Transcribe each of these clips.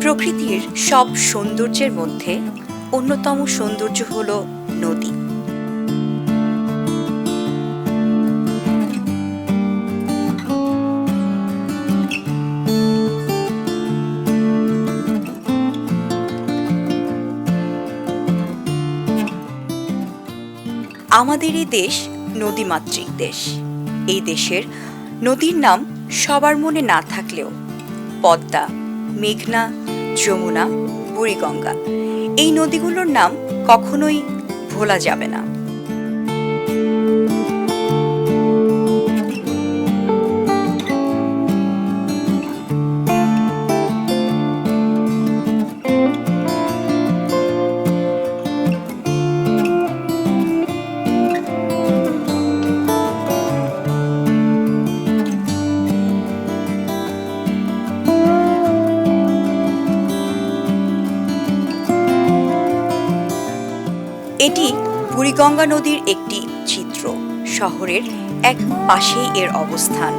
প্রকৃতির সব সৌন্দর্যের মধ্যে অন্যতম সৌন্দর্য হলো নদী। আমাদের এই দেশ নদীমাতৃক দেশ। এই দেশের নদীর নাম সবার মনে না থাকলেও পদ্মা, মেঘনা, যমুনা, বুড়িগঙ্গা এই নদীগুলোর নাম কখনোই ভোলা যাবে না। এটি বুড়িগঙ্গা নদীর একটি চিত্র। শহরের এক পাশেই এর অবস্থান।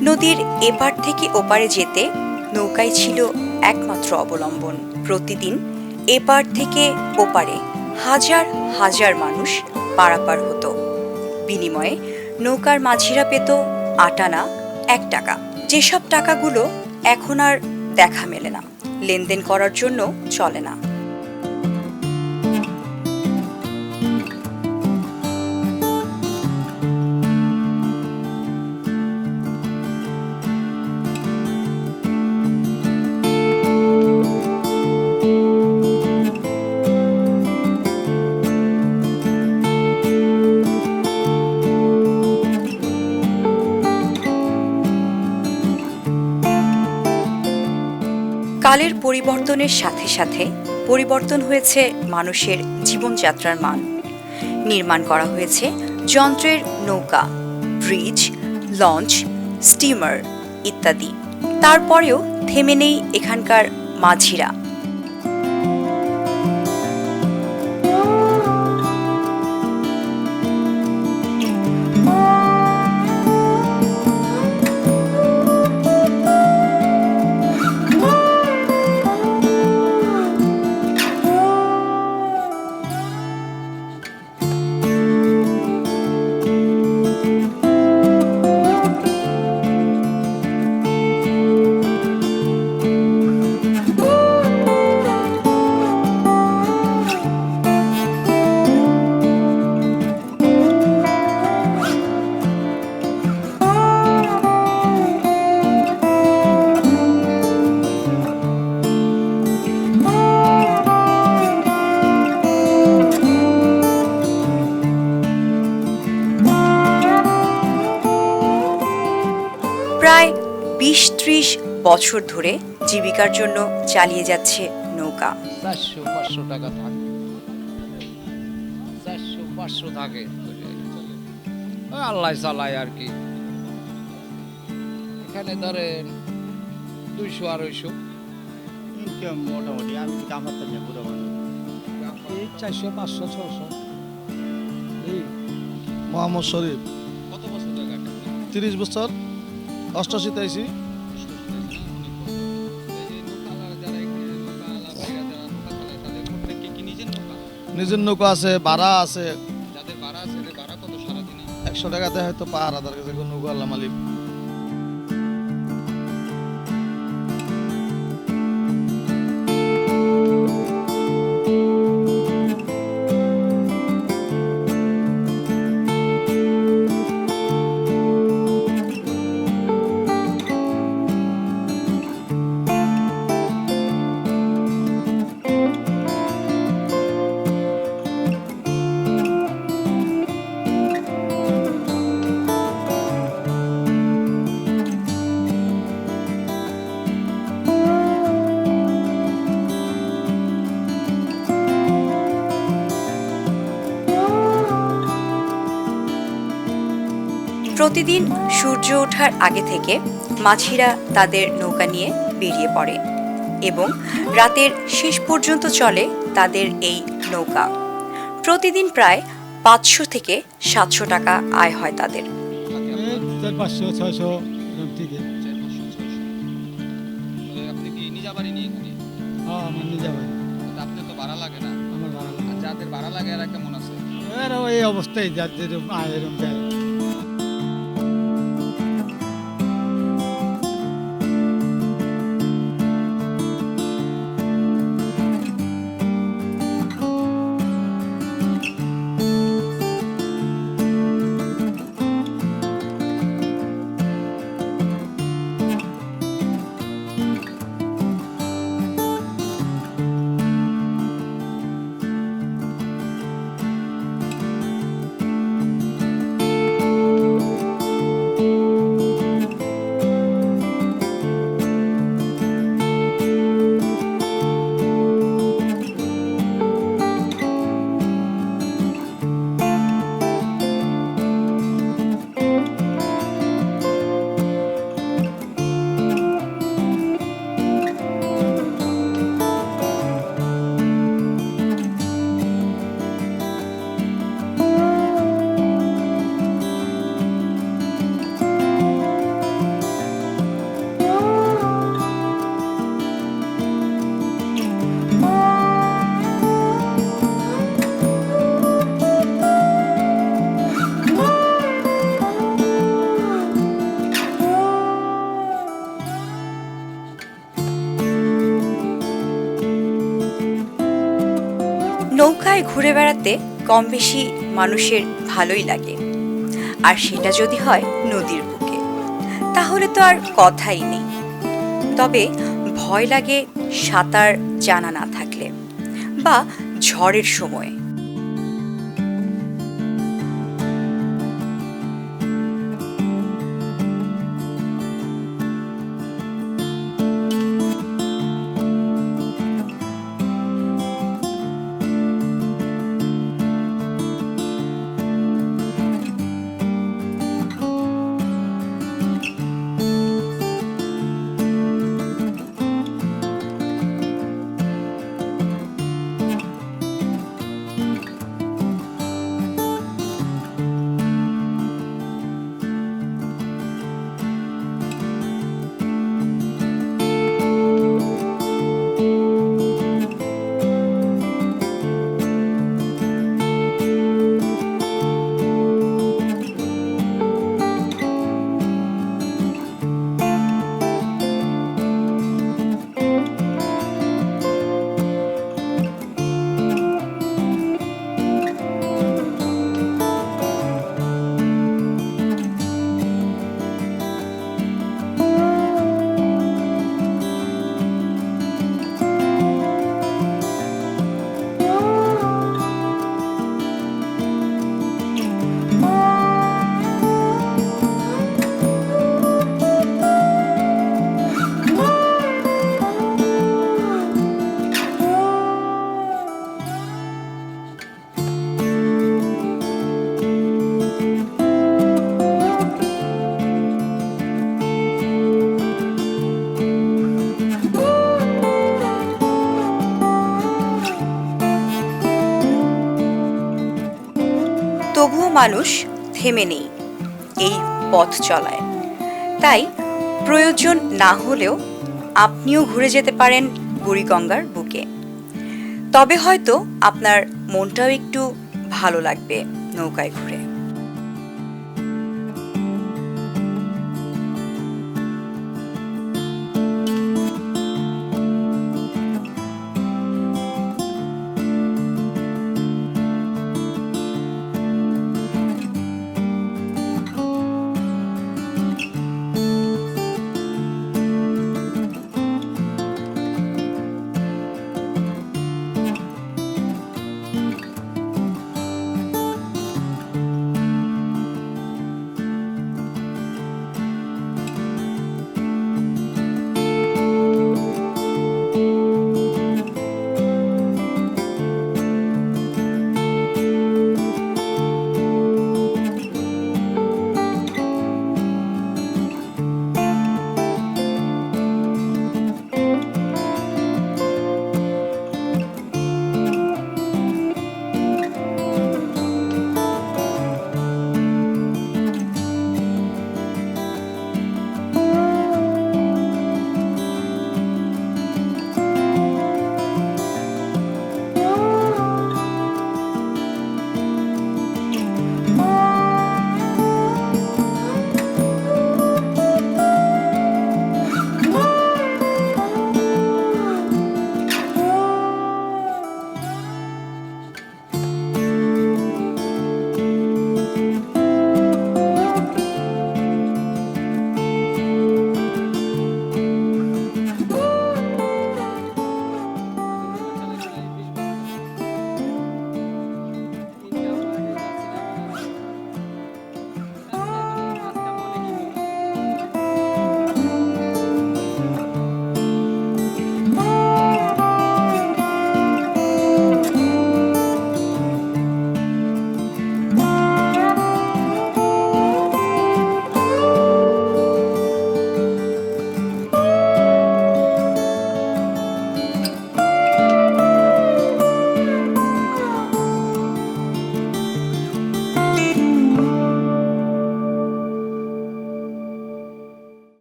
নদীর এপার থেকে ওপারে যেতে নৌকাই ছিল একমাত্র অবলম্বন। প্রতিদিন এপার থেকে ওপারে হাজার হাজার মানুষ পারাপার হতো। বিনিময়ে নৌকার মাঝিরা পেত ৮ আনা ১ টাকা। যেসব টাকাগুলো এখন আর দেখা মেলে না, লেনদেন করার জন্য চলে না। কালের পরিবর্তনের সাথে সাথে পরিবর্তন হয়েছে মানুষের জীবনযাত্রার মান। নির্মাণ করা হয়েছে যন্ত্রের নৌকা, ব্রিজ, লঞ্চ, স্টিমার ইত্যাদি। তারপরেও থেমে নেই এখানকার মাঝিরা। প্রায় ২০-৩০ বছর ধরে জীবিকার জন্য চালিয়ে যাচ্ছে নৌকা। ৪০০-৫০০ টাকা থাকে, ৪০০-৫০০ থাকে, আল্লাহ চালায় আর কি। এখানে ধরেন ২০০-২৫০ ইনকাম মোটামুটি। আমি কামাতে যাই পুরো মানুষ ৪০০-৫০০-৬০০। মোহাম্মদ শরীফ। কত বছর ধরে? ৩০ বছর। ৮৮ আইছি। নিজের নৌকা আছে, ভাড়া আছে। যাদের ভাড়া আছে, ভাড়া কত সারাদিনে? ১০০ টাকাতে হয়তো পার আদার কাছে নৌকা আল্লাহ মালিক। প্রতিদিন সূর্য ওঠার আগে থেকে মাঝিরা তাদের নৌকা নিয়ে বেরিয়ে পড়ে এবং রাতের শেষ পর্যন্ত চলে তাদের এই নৌকা। প্রতিদিন প্রায় 500 থেকে 700 টাকা আয় হয় তাদের। চার 500-600 এরকম ঠিক আছে। 400-600 আপনি কি নিজা বাড়ি নিয়ে এখানে? হ্যাঁ আমার নিজে ভাই, তা আপনি তো ভাড়া লাগে না? আমার ভাড়া লাগে। আর যাদের ভাড়া লাগে এরা কেমন আছে? এরা এই অবস্থায় যার যেরকম আয় এরকম দেয়। নৌকায় ঘুরে বেড়াতে কম বেশি মানুষের ভালোই লাগে, আর সেটা যদি হয় নদীর বুকে, তাহলে তো আর কথাই নেই। তবে ভয় লাগে সাঁতার জানা না থাকলে বা ঝড়ের সময়। তবুও মানুষ থেমে নেই এই পথ চলায়। তাই প্রয়োজন না হলেও আপনিও ঘুরে যেতে পারেন বুড়িগঙ্গার বুকে। তবে হয়তো আপনার মনটাও একটু ভালো লাগবে নৌকায় ঘুরে।